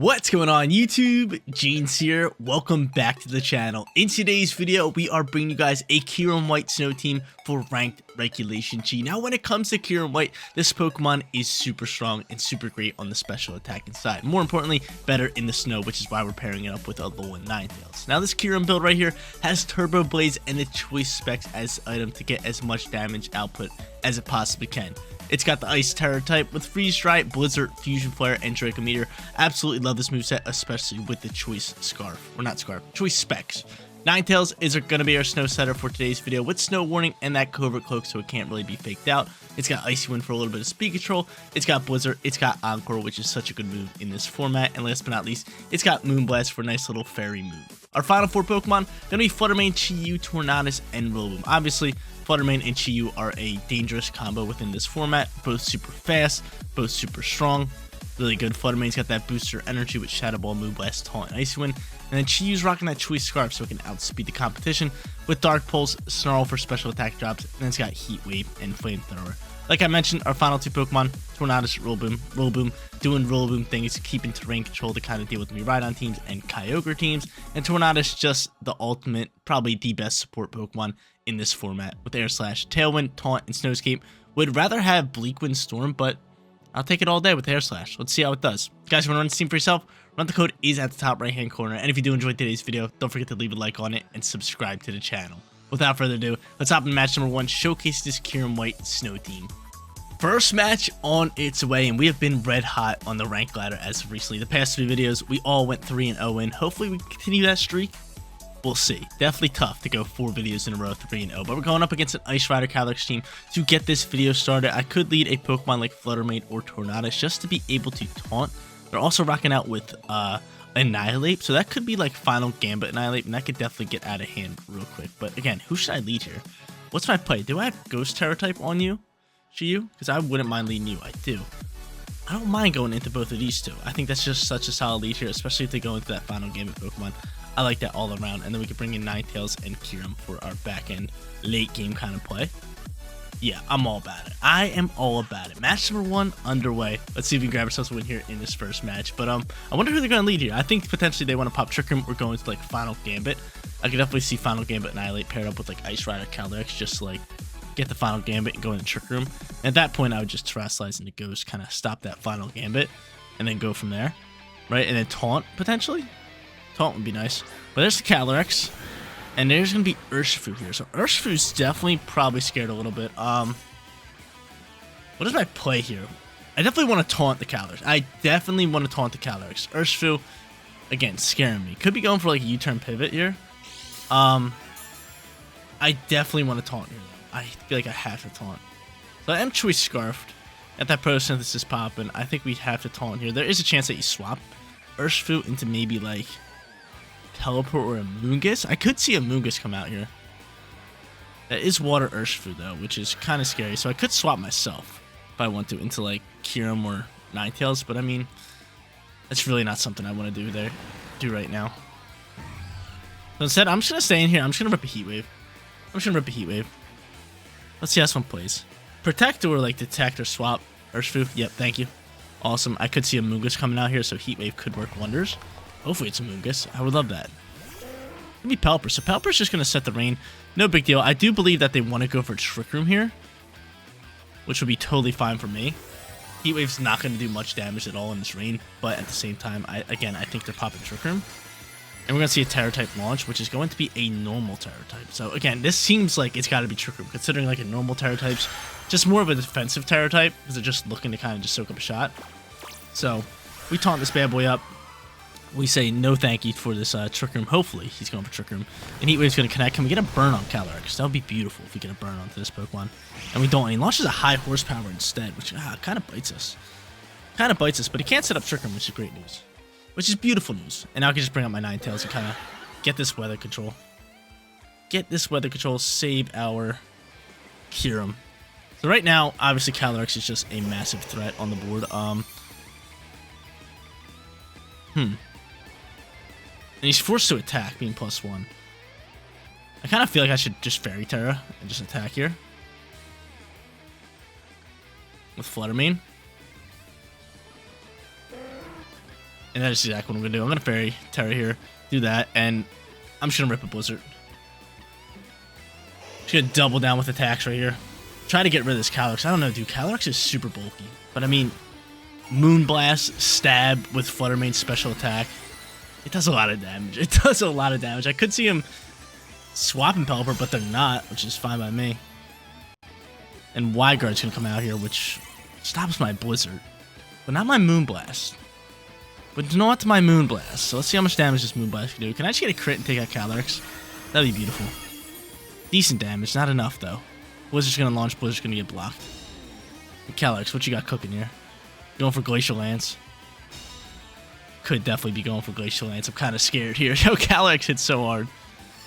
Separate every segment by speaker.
Speaker 1: What's going on YouTube? Jeans here. Welcome back to the channel. In today's video, we are bringing you guys a Kyurem White Snow Team for ranked regulation G. Now, when it comes to Kyurem White, this Pokemon is super strong and super great on the special attacking side. More importantly, better in the snow, which is why we're pairing it up with a Alolan Ninetales. Now, this Kyurem build right here has Turbo Blaze and the choice specs as item to get as much damage output as it possibly can. It's got the Ice Terror type with Freeze Dry, Blizzard, Fusion Flare, and Draco Meteor. Absolutely love this moveset, especially with the Choice Scarf. Or not Scarf, Choice Specs. Ninetales is going to be our Snow Setter for today's video with Snow Warning and that Covert Cloak, so it can't really be faked out. It's got Icy Wind for a little bit of speed control. It's got Blizzard. It's got Encore, which is such a good move in this format. And last but not least, it's got Moonblast for a nice little fairy move. Our final four Pokemon going to be Fluttermane, Chi-Yu, Tornadus, and Rillaboom. Obviously, Fluttermane and Chi-Yu are a dangerous combo within this format. Both super fast, both super strong. Really good. Fluttermane's got that booster energy with Shadow Ball, Moonblast, Taunt, and Icy Wind. And then Chi-Yu's rocking that Choice Scarf so it can outspeed the competition with Dark Pulse, Snarl for special attack drops, and then it's got Heat Wave and Flamethrower. Like I mentioned, our final two Pokemon, Tornadus, Rillaboom, doing Rillaboom things, keeping terrain control to kind of deal with Miraidon teams and Kyogre teams, and Tornadus just the ultimate, probably the best support Pokemon in this format with Air Slash, Tailwind, Taunt, and Snowscape. Would rather have Bleak Wind Storm, but I'll take it all day with Air Slash. Let's see how it does. Guys, you want to run this team for yourself? Run the code is at the top right hand corner, and if you do enjoy today's video, don't forget to leave a like on it and subscribe to the channel. Without further ado, let's hop in match number 1, showcase this Kyurem White Snow Team. First match on its way, and we have been red hot on the rank ladder as of recently. The past 3 videos, we all went 3-0 in. Hopefully we can continue that streak. We'll see. Definitely tough to go 4 videos in a row 3-0, but we're going up against an Ice Rider Calyrex team to get this video started. I could lead a Pokemon like Fluttermane or Tornadus just to be able to taunt. They're also rocking out with Annihilate, so that could be like Final Gambit Annihilate, and that could definitely get out of hand real quick. But again, who should I lead here? What's my play? Do I have Ghost Terror type on you, Chi-Yu? Because I wouldn't mind leading you. I do. I don't mind going into both of these two. I think that's just such a solid lead here, especially if they go into that Final Gambit Pokemon. I like that all around, and then we can bring in Ninetales and Kyurem for our back end late game kind of play. Yeah, I'm all about it. I am all about it. Match number 1 underway. Let's see if we can grab ourselves a win here in this first match. But I wonder who they're going to lead here. I think potentially they want to pop Trick Room or go into like Final Gambit. I could definitely see Final Gambit Annihilate paired up with like Ice Rider Calyrex, just to like get the Final Gambit and go into Trick Room. And at that point, I would just Terrasilize into Ghost, kind of stop that Final Gambit, and then go from there, right? And then Taunt potentially. Taunt would be nice. But there's the Calyrex. And there's going to be Urshifu here. So Urshifu's definitely probably scared a little bit. What is my play here? I definitely want to taunt the Calyrex. I definitely want to taunt the Calyrex. Urshifu, again, scaring me. Could be going for like a U-turn pivot here. I definitely want to taunt here. I feel like I have to taunt. So I am Choice Scarfed. At that Photosynthesis popping, I think we have to taunt here. There is a chance that you swap Urshifu into maybe like Teleport or a Moongus. I could see a Moongus come out here. That is Water Urshifu though, which is kind of scary. So I could swap myself if I want to into like Kyurem or Ninetales, but I mean, that's really not something I want to do right now. So instead, I'm just gonna stay in here. I'm just gonna rip a Heat Wave. Let's see how this one plays. Protect or like Detect or swap Urshifu. Yep, thank you. Awesome. I could see a Moongus coming out here, so Heat Wave could work wonders. Hopefully it's a Moongus. I would love that. Maybe Pelipper. So Pelipper's just going to set the rain. No big deal. I do believe that they want to go for Trick Room here, which would be totally fine for me. Heat Wave's not going to do much damage at all in this rain, but at the same time, I think they're popping Trick Room. And we're going to see a Terror type launch, which is going to be a normal Terror type. So again, this seems like it's got to be Trick Room, considering like a normal Terror type's just more of a defensive Terror type, because they're just looking to kind of just soak up a shot. So we taunt this bad boy up. We say no thank you for this Trick Room. Hopefully, he's going for Trick Room. And Heat Wave's going to connect. Can we get a burn on Calyrex? That would be beautiful if we get a burn onto this Pokemon. And we don't. And he launches a high horsepower instead, which kind of bites us. But he can't set up Trick Room, which is great news. Which is beautiful news. And now I can just bring up my Ninetales and kind of get this weather control. Save our Kyurem. So right now, obviously, Calyrex is just a massive threat on the board. And he's forced to attack, being +1. I kind of feel like I should just Fairy Terra and just attack here. With Fluttermane. And that is exactly what I'm going to do. I'm going to Fairy Terra here, do that, and I'm just going to rip a Blizzard. Just going to double down with attacks right here. Try to get rid of this Calyrex. I don't know, dude. Calyrex is super bulky. But I mean, Moonblast, Stab with Flutter Mane special attack. It does a lot of damage. It does a lot of damage. I could see him swapping Pelipper, but they're not, which is fine by me. And Wide Guard's going to come out here, which stops my Blizzard. But not my Moonblast. But not my Moonblast. So let's see how much damage this Moonblast can do. Can I just get a crit and take out Calyrex? That'd be beautiful. Decent damage. Not enough, though. Blizzard's going to launch. Blizzard's going to get blocked. Calyrex, what you got cooking here? Going for Glacial Lance. Could definitely be going for Glacial Lance. I'm kind of scared here. Yo, Calyrex hits so hard.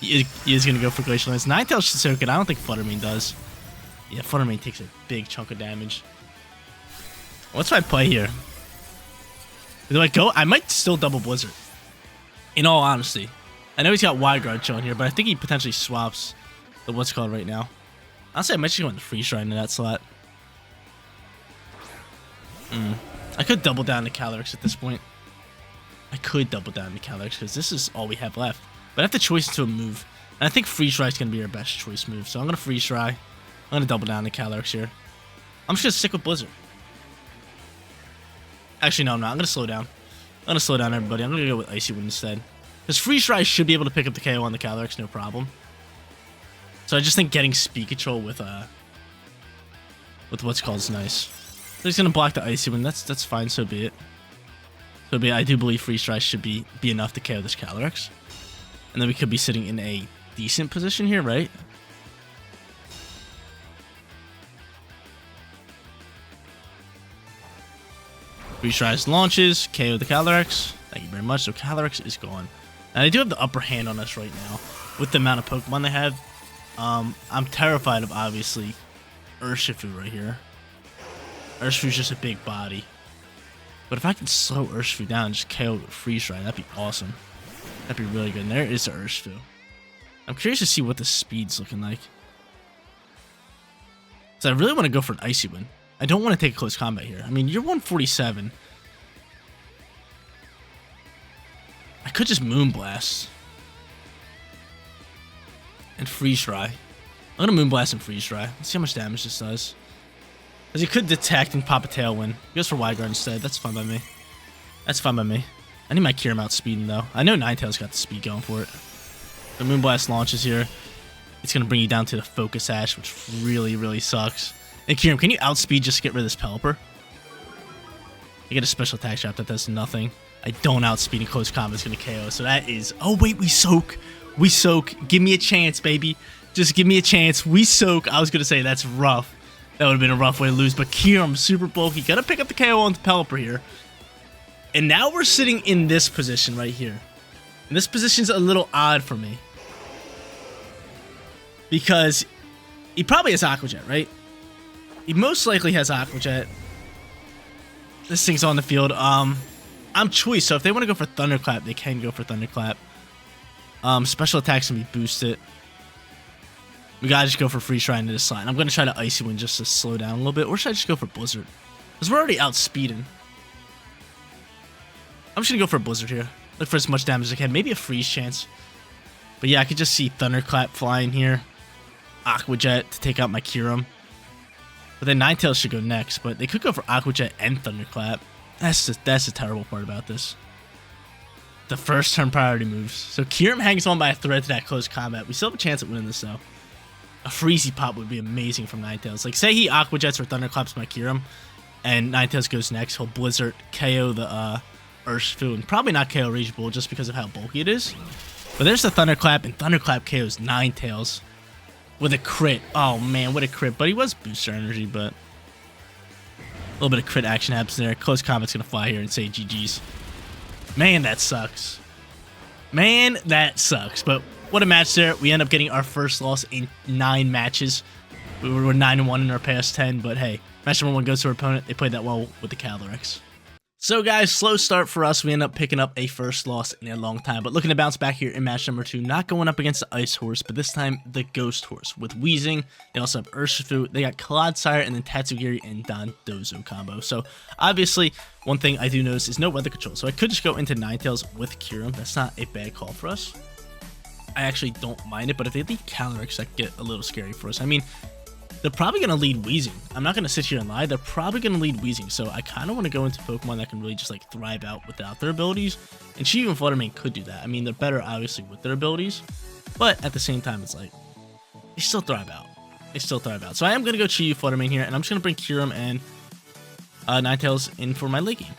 Speaker 1: He is going to go for Glacial Lance. Ninetales should soak it. I don't think Flutter Mane does. Yeah, Flutter Mane takes a big chunk of damage. What's my play here? Do I go? I might still double Blizzard. In all honesty. I know he's got Wide Guard showing here, but I think he potentially swaps the what's called right now. Honestly, I might just go into Freeze Shrine in that slot. I could double down to Calyrex at this point. I could double down to Calyrex because this is all we have left. But I have to choice to a move. And I think Freeze Try is going to be our best choice move. So I'm going to Freeze Try. I'm going to double down to Calyrex here. I'm just going to stick with Blizzard. Actually, no, I'm not. I'm going to slow down. I'm going to slow down everybody. I'm going to go with Icy Wind instead. Because Freeze Try should be able to pick up the KO on the Calyrex, no problem. So I just think getting speed control with what's called is nice. So he's going to block the Icy Wind. That's fine, so be it. So be it. I do believe Freeze Try should be enough to KO this Calyrex. And then we could be sitting in a decent position here, right? Freeze Tries launches, KO the Calyrex. Thank you very much. So Calyrex is gone. And I do have the upper hand on us right now with the amount of Pokemon they have. I'm terrified of, obviously, Urshifu right here. Urshifu's just a big body. But if I can slow Urshifu down and just KO Freeze Try, that'd be awesome. That'd be really good. And there is the Urshifu. I'm curious to see what the speed's looking like. So I really want to go for an Icy Wind. I don't want to take a close combat here. I mean, you're 147. I could just Moonblast. And Freeze Try. I'm going to Moonblast and Freeze Try. Let's see how much damage this does. Because he could detect and pop a Tailwind. He goes for Wide Guard instead. That's fine by me. That's fine by me. I need my Kyurem out speeding, though. I know Ninetales got the speed going for it. The Moonblast launches here. It's going to bring you down to the Focus Ash, which really, really sucks. And Kyurem, can you outspeed just to get rid of this Pelipper? You get a special attack trap that does nothing. I don't outspeed in close combat. It's going to KO. So that is... Oh, wait, we soak. We soak. Give me a chance, baby. Just give me a chance. We soak. I was going to say that's rough. That would have been a rough way to lose. But Kyurem, super bulky. Got to pick up the KO on the Pelipper here. And now we're sitting in this position right here. And this position's a little odd for me. Because he probably has Aqua Jet, right? He most likely has Aqua Jet. This thing's on the field. I'm choice, so if they want to go for Thunderclap, they can go for Thunderclap. Special attacks can be boosted. We gotta just go for Freeze Try into this slot. I'm gonna try to Icy Wind just to slow down a little bit. Or should I just go for Blizzard? Because we're already outspeeding. I'm just gonna go for a Blizzard here. Look for as much damage as I can. Maybe a freeze chance. But yeah, I could just see Thunderclap flying here. Aqua Jet to take out my Kyurem. But then Ninetales should go next. But they could go for Aqua Jet and Thunderclap. That's the terrible part about this. The first turn priority moves. So Kyurem hangs on by a thread to that close combat. We still have a chance at winning this though. A Freezy Pop would be amazing from Ninetales. Like, say he Aqua Jets or Thunderclaps my Kyurem, and Ninetales goes next. He'll Blizzard, KO the Urshifu, and probably not KO Rage Bull just because of how bulky it is. But there's the Thunderclap, and Thunderclap KOs Ninetales with a crit. Oh man, what a crit. But he was booster energy, but a little bit of crit action happens there. Close combat's gonna fly here and say GG's. Man, that sucks. Man, that sucks. But what a match there. We end up getting our first loss in 9 matches. We were 9-1 in our past 10, but hey, match number 1 goes to our opponent. They played that well with the Calyrex. So guys, slow start for us. We end up picking up a first loss in a long time, but looking to bounce back here in match number 2. Not going up against the Ice Horse, but this time the Ghost Horse with Weezing. They also have Urshifu. They got Clodsire and then Tatsugiri and Dondozo combo. So obviously, one thing I do notice is no weather control. So I could just go into Ninetales with Kyurem. That's not a bad call for us. I actually don't mind it, but if they lead Calyrex, that get a little scary for us. I mean, they're probably going to lead Weezing. I'm not going to sit here and lie. They're probably going to lead Weezing. So I kind of want to go into Pokemon that can really just like thrive out without their abilities. And Chi and Fluttermane could do that. I mean, they're better obviously with their abilities. But at the same time, it's like, they still thrive out. They still thrive out. So I am going to go Chi Fluttermane here. And I'm just going to bring Kyurem and Ninetales in for my late game.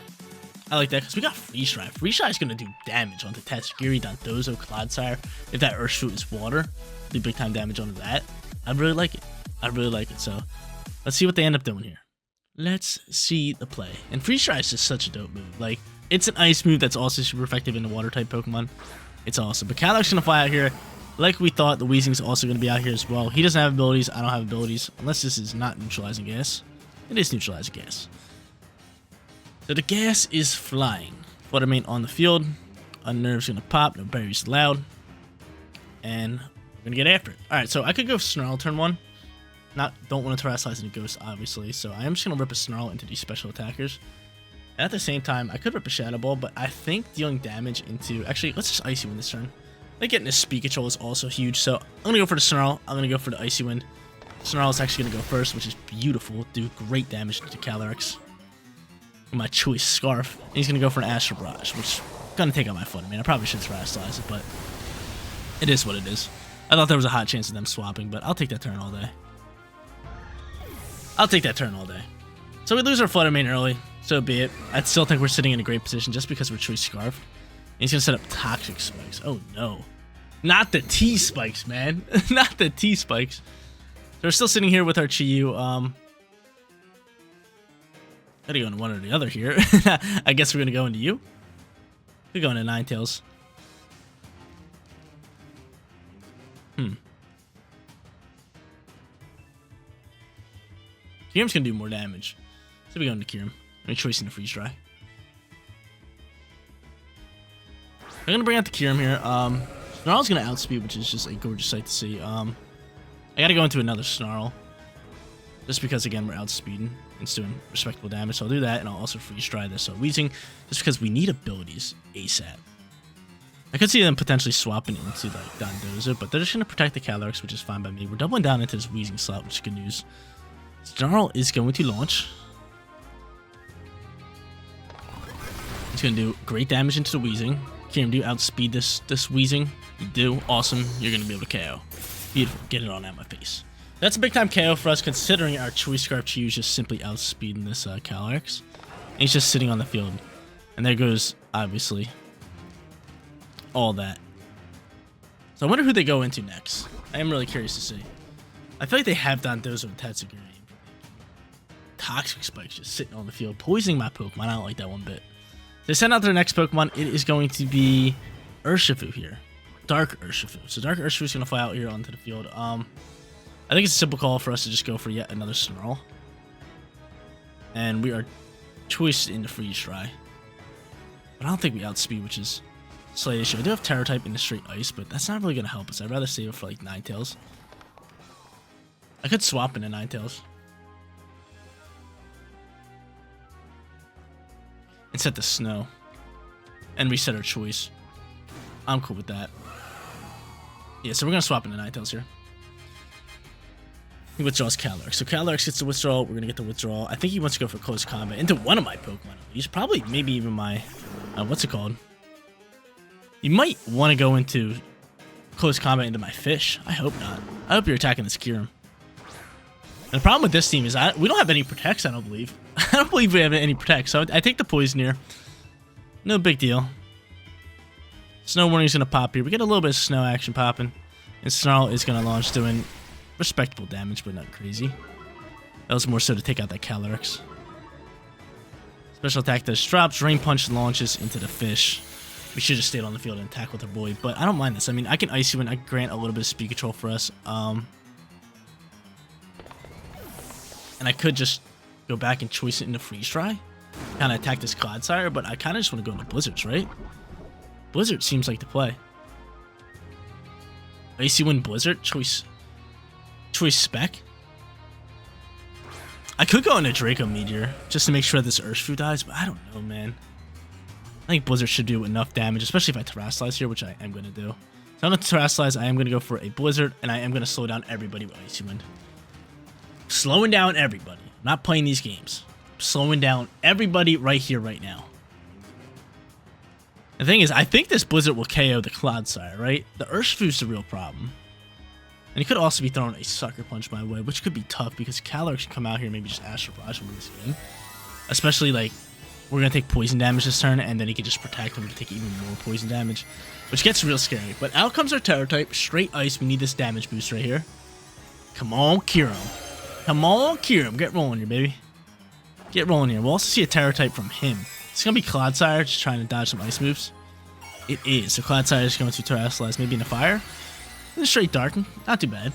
Speaker 1: I like that because we got Freeze Dry. Freeze Dry is going to do damage onto Tatsugiri, Dondozo, Clodsire. If that Urshifu is water, do big time damage onto that. I really like it. I really like it, so let's see what they end up doing here. Let's see the play. And Freeze Dry is just such a dope move. Like, it's an ice move that's also super effective in the water-type Pokemon. It's awesome. But Calyrex is going to fly out here. Like we thought, the Weezing's also going to be out here as well. He doesn't have abilities. I don't have abilities. Unless this is not neutralizing gas. It is neutralizing gas. So the gas is flying. Fluttermane on the field. Unnerve's going to pop. No berries allowed. And we're going to get after it. Alright, so I could go Snarl turn 1. Don't want to Terrasilize into Ghost, obviously, so I am just going to rip a Snarl into these special attackers. And at the same time, I could rip a Shadow Ball, but I think dealing damage into... Actually, let's just Icy Wind this turn. I think getting a Speed Control is also huge, so I'm going to go for the Snarl. I'm going to go for the Icy Wind. Snarl is actually going to go first, which is beautiful. Do great damage to Calyrex. My choice, Scarf. And he's going to go for an Astral Barrage, which is going to take out my Fluttermane. I mean, I probably should Terrasilize it, but it is what it is. I thought there was a hot chance of them swapping, but I'll take that turn all day. I'll take that turn all day. So we lose our Fluttermane early, so be it. I still think we're sitting in a great position just because we're Choice Scarf. And he's going to set up Toxic Spikes. Oh no. Not the T-Spikes, man. Not the T-Spikes. So we're still sitting here with our Chi-Yu. Gotta go into one or the other here. I guess we're going to go into you. We're going to Ninetales. Kyurem's going to do more damage. So we go into Kyurem. I'm choicing the Freeze Dry. I'm going to bring out the Kyurem here. Snarl's going to outspeed, which is just a gorgeous sight to see. I got to go into another Snarl. Just because, again, we're outspeeding. It's doing respectable damage. So I'll do that, and I'll also Freeze Dry this. So Weezing, just because we need abilities ASAP. I could see them potentially swapping into like Dondozo, but they're just going to protect the Calyrex, which is fine by me. We're doubling down into this Weezing slot, which is good news. Snarl is going to launch. It's going to do great damage into the Weezing. Kyurem, do you outspeed this Weezing? You do. Awesome. You're going to be able to KO. Beautiful. Get it on out my face. That's a big time KO for us, considering our Choice Scarf Chi is just simply outspeeding this Calyrex. And he's just sitting on the field. And there goes, obviously, all that. So I wonder who they go into next. I am really curious to see. I feel like they have Dondozo and Tatsugiri. Toxic Spikes just sitting on the field, poisoning my Pokemon. I don't like that one bit. They send out their next Pokemon. It is going to be Urshifu here. Dark Urshifu. So Dark Urshifu is going to fly out here onto the field. I think it's a simple call for us to just go for yet another Snarl. And we are choiced into Freeze Dry. But I don't think we outspeed, which is a slight issue. I do have Terror type into straight Ice, but that's not really going to help us. I'd rather save it for like Ninetales. I could swap into Ninetales. And set the Snow. And reset our choice. I'm cool with that. Yeah, so we're going to swap into Ninetales here. He withdraws Calyrex. So Calyrex gets the withdrawal. We're going to get the withdrawal. I think he wants to go for close combat into one of my Pokemon. He's probably, maybe even my, what's it called? You might want to go into close combat into my Fish. I hope not. I hope you're attacking this Kyurem. And the problem with this team is we don't have any protects, I don't believe. I don't believe we have any protects, so I take the Poison here. No big deal. Snow Warning's going to pop here. We get a little bit of snow action popping. And Snarl is going to launch, doing respectable damage, but not crazy. That was more so to take out that Calyrex. Special attack does drops. Rain Punch launches into the Fish. We should have stayed on the field and attack with our boy, but I don't mind this. I mean, I can Icy Wind. I grant a little bit of speed control for us. And I could just go back and choice it into Freeze Dry. kind of attack this Clodsire, but I kind of just want to go into Blizzards, right? Blizzard seems like the play. AC win Blizzard, choice Spec. I could go into Draco Meteor just to make sure this Urshifu dies, but I don't know, man. I think Blizzard should do enough damage, especially if I Terrasilize here, which I am going to do. So I'm going to Terrasilize, I am going to go for a Blizzard, and I am going to slow down everybody with Icy Wind. Slowing down everybody. I'm not playing these games. I'm slowing down everybody right here, right now. The thing is, I think this Blizzard will KO the Clodsire, right? The Urshifu's the real problem. And he could also be throwing a Sucker Punch my way, which could be tough because Calyrex can come out here and maybe just Astral Barrage and win this game. Especially, like, we're going to take poison damage this turn, and then he can just protect him to take even more poison damage, which gets real scary. But out comes our Terror type, straight Ice. We need this damage boost right here. Come on, Kyurem. Come on, Kyurem. Get rolling here, baby. Get rolling here. We'll also see a Terror type from him. It's going to be Clodsire, just trying to dodge some ice moves. It is. So Clodsire is going to Terrasilize, maybe in a fire. And straight Darken. Not too bad.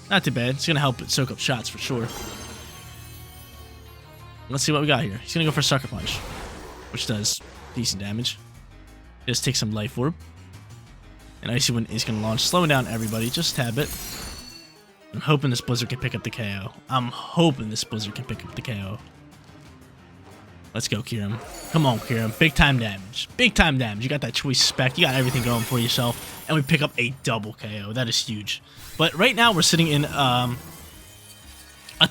Speaker 1: Not too bad. It's going to help it soak up shots for sure. Let's see what we got here. He's going to go for Sucker Punch, which does decent damage. Just take some Life Orb. And Icy Wind is going to launch, slowing down everybody just a tad bit. I'm hoping this Blizzard can pick up the KO. I'm hoping this Blizzard can pick up the KO. Let's go, Kyurem. Come on, Kyurem. Big time damage. Big time damage. You got that choice spec. You got everything going for yourself. And we pick up a double KO. That is huge. But right now, we're sitting in a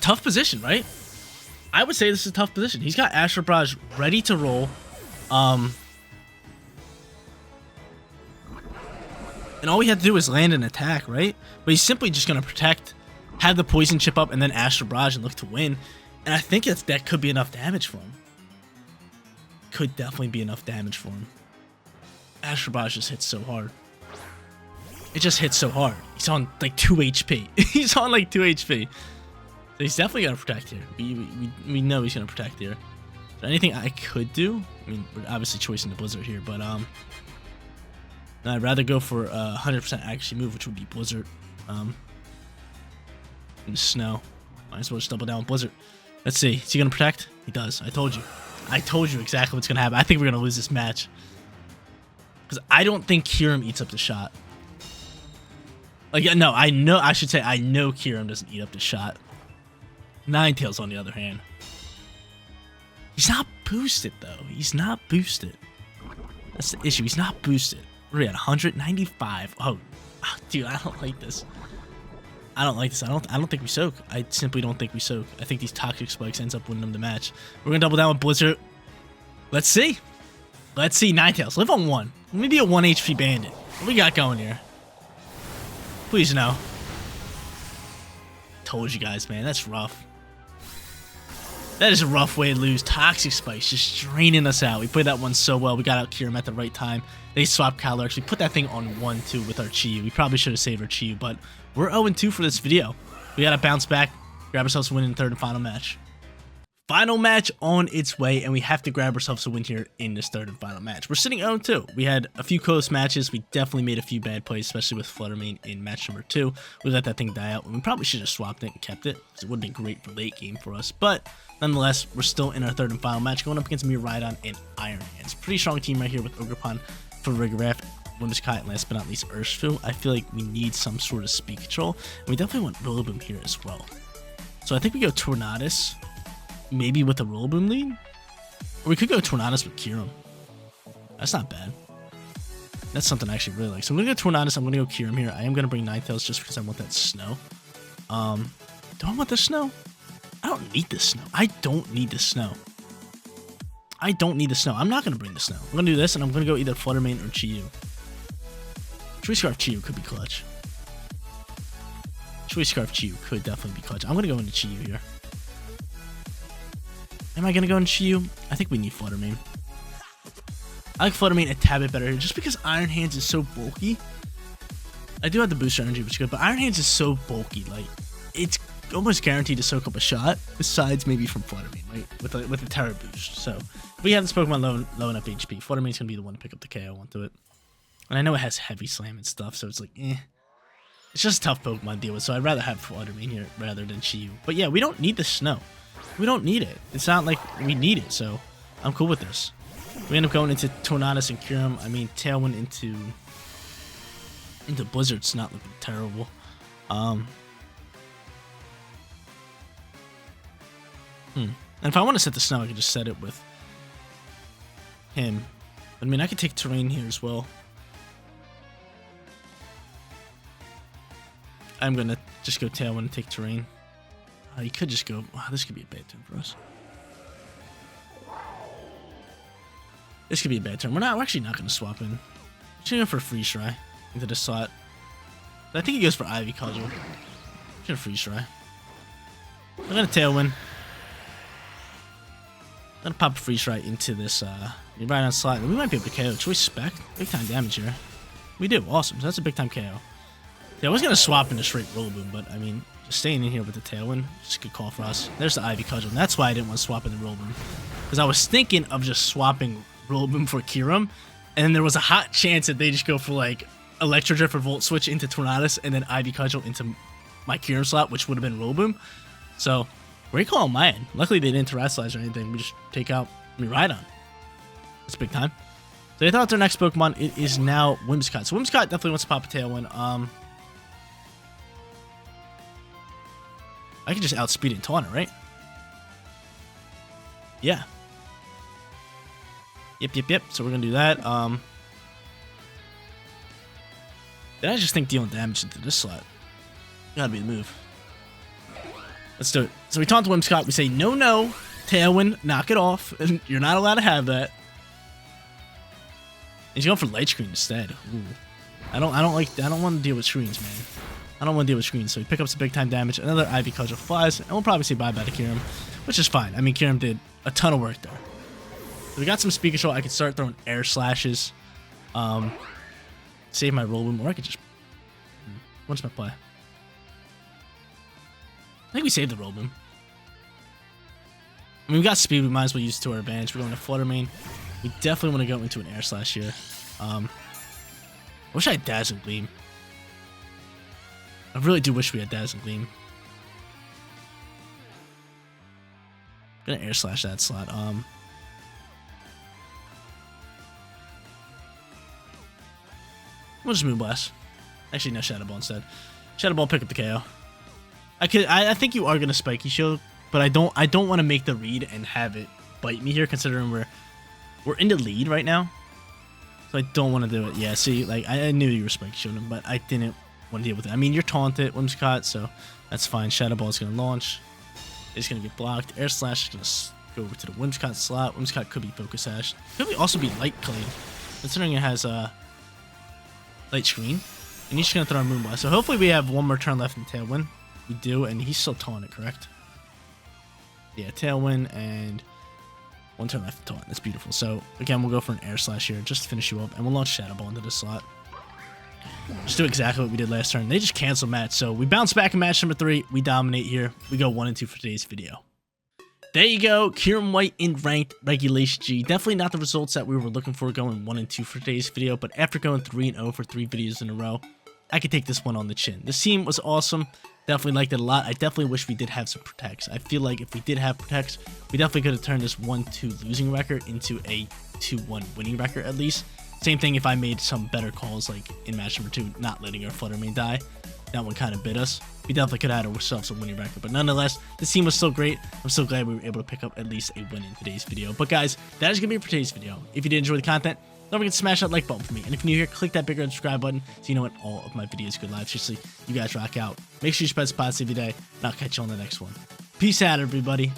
Speaker 1: tough position, right? I would say this is a tough position. He's got Astral Barrage ready to roll. And all we had to do was land an attack, right? But he's simply just going to protect, have the poison chip up, and then Astral Barrage and look to win. And I think that could be enough damage for him. Could definitely be enough damage for him. Astral Barrage just hits so hard. It just hits so hard. He's on like 2 HP. He's on like 2 HP. So he's definitely going to protect here. We know he's going to protect here. Is there anything I could do? I mean, we're obviously choosing the Blizzard here, but I'd rather go for a 100% accuracy move, which would be Blizzard. And Snow. Might as well just double down with Blizzard. Let's see. Is he going to protect? He does. I told you. I told you exactly what's going to happen. I think we're going to lose this match. Because I don't think Kyurem eats up the shot. Like, no, I know Kyurem doesn't eat up the shot. Ninetales, on the other hand. He's not boosted, though. He's not boosted. That's the issue. He's not boosted. We're at 195. Oh, dude, I don't like this. I don't like this. I don't think we soak. I simply don't think we soak. I think these toxic spikes ends up winning them the match. We're gonna double down with Blizzard. Let's see. Let's see. Ninetales, live on 1. Let me be a 1 HP bandit. What we got going here? Please no. Told you guys, man. That's rough. That is a rough way to lose. Toxic spikes just draining us out. We played that one so well. We got out Kyurem at the right time. They swapped Calyrex. We put that thing on 1-2 with our Chi-Yu. We probably should have saved our Chi-Yu, but we're 0-2 for this video. We got to bounce back, grab ourselves a win in the third and final match. Final match on its way, and we have to grab ourselves a win here in this third and final match. We're sitting 0-2. We had a few close matches. We definitely made a few bad plays, especially with Fluttermane in match number 2. We let that thing die out, and we probably should have swapped it and kept it, because it would have been great for late game for us. But nonetheless, we're still in our third and final match, going up against Miraidon and Iron Hands. Pretty strong team right here with Ogerpon for Regidrago, Whimsicott, and last but not least Urshifu. I feel like we need some sort of speed control, and we definitely want Rillaboom here as well. So I think we go Tornadus, maybe with a Rillaboom lead, or we could go Tornadus with Kyurem. That's not bad. That's something I actually really like. So I'm gonna go Tornadus. I'm gonna go Kyurem here. I am gonna bring Ninetales just because I want that snow. Do I want the snow? I don't need the snow. I don't need the snow. I don't need the snow. I'm not gonna bring the snow. I'm gonna do this, and I'm gonna go either Fluttermane or Chi-Yu. Choice Scarf Chi-Yu could be clutch. Choice Scarf Chi-Yu could definitely be clutch. I'm gonna go into Chi-Yu here. Am I gonna go into Chi-Yu? I think we need Fluttermane. I like Fluttermane a tad bit better here, just because Iron Hands is so bulky. I do have the booster energy, which is good, but Iron Hands is so bulky, like, it's almost guaranteed to soak up a shot, besides maybe from Fluttermane, right? With a Terra boost. So, if we have this Pokemon low enough HP, Fluttermane's gonna be the one to pick up the KO onto it. And I know it has heavy slam and stuff, so it's like, eh. It's just a tough Pokemon to deal with, so I'd rather have Fluttermane here rather than Chi-Yu. But yeah, we don't need the snow. We don't need it. It's not like we need it, so I'm cool with this. We end up going into Tornadus and Kyurem. I mean, Tailwind into Blizzard's not looking terrible. And if I want to set the snow, I can just set it with him. But I mean, I could take terrain here as well. I'm gonna just go Tailwind and take terrain. You could just go. Wow, this could be a bad turn for us. This could be a bad turn. We're actually not gonna swap in. We're just gonna go for a Freeze Dry into the slot. I think he goes for Ivy Cudgel. Just gonna Freeze Dry. I'm gonna Tailwind. I'm gonna pop a Freeze Dry into this right on slot. We might be able to KO. Choice Spec. Big time damage here. We do. Awesome. So that's a big time KO. Yeah, I was gonna swap into straight Rillaboom, but I mean, just staying in here with the Tailwind, just a good call for us. There's the Ivy Cudgel, and that's why I didn't want to swap in the Rillaboom, because I was thinking of just swapping Rillaboom for Kyurem, and then there was a hot chance that they just go for like Electro Drift or Volt Switch into Tornadus, and then Ivy Cudgel into my Kyurem slot, which would have been Rillaboom. So great call on my end. Luckily they didn't Terrestrialize or anything. We just take out Rhydon. That's big time. So they thought their next Pokemon. It is now Whimsicott. So Whimsicott definitely wants to pop a Tailwind. I could just outspeed it and taunt it, right? Yeah. Yep. So we're gonna do that. Did I just think dealing damage into this slot? Gotta be the move. Let's do it. So we taunt the Whimsicott. We say no, Tailwind, knock it off. And you're not allowed to have that. And he's going for Light Screen instead. Ooh. I don't want to deal with screens, man. I don't want to deal with screens, so he picks up some big time damage. Another Ivy Cudgel flies, and we'll probably say bye-bye to Kyurem, which is fine. I mean, Kyurem did a ton of work there. So we got some speed control. I could start throwing air slashes, save my Rillaboom, or I could just. What's my play? I think we saved the Rillaboom. I mean, we got speed. We might as well use it to our advantage. We're going to Flutter Mane. We definitely want to go into an air slash here. I wish I had Dazzling Gleam. I really do wish we had Dazzling Gleam. I'm gonna air slash that slot. We'll just Moonblast. Actually, no, Shadow Ball instead. Shadow Ball, pick up the KO. I think you are gonna Spiky Shield, but I don't want to make the read and have it bite me here, considering we're in the lead right now. So I don't want to do it. Yeah, see, like I knew you were Spiky Shielding, but I didn't want to deal with it. I mean, you're taunted, Whimsicott, so that's fine. Shadow Ball is going to launch. It's going to get blocked. Air Slash is going to go over to the Whimsicott slot. Whimsicott could be Focus Sash. Could also be Light Clay, considering it has a Light Screen. And he's just going to throw a Moonblast. So hopefully we have one more turn left in Tailwind. We do, and he's still taunted, correct? Yeah, Tailwind and one turn left to taunt. That's beautiful. So again, we'll go for an Air Slash here just to finish you up, and we'll launch Shadow Ball into this slot. Just do exactly what we did last turn. They just cancel match. So we bounce back in match number 3. We dominate here. We go 1 and 2 for today's video. There you go. Kyurem White in Ranked Regulation G. Definitely not the results that we were looking for going 1 and 2 for today's video. But after going 3 and 0 for 3 videos in a row, I could take this one on the chin. This team was awesome. Definitely liked it a lot. I definitely wish we did have some Protects. I feel like if we did have Protects, we definitely could have turned this 1-2 losing record into a 2-1 winning record at least. Same thing if I made some better calls, like in match number 2, not letting our Flutter Mane die. That one kind of bit us. We definitely could have had ourselves a winning record. But nonetheless, this team was still great. I'm so glad we were able to pick up at least a win in today's video. But guys, that is going to be it for today's video. If you did enjoy the content, don't forget to smash that like button for me. And if you're new here, click that bigger subscribe button so you know when all of my videos go live. Seriously, you guys rock out. Make sure you spread this positivity today, and I'll catch you on the next one. Peace out, everybody.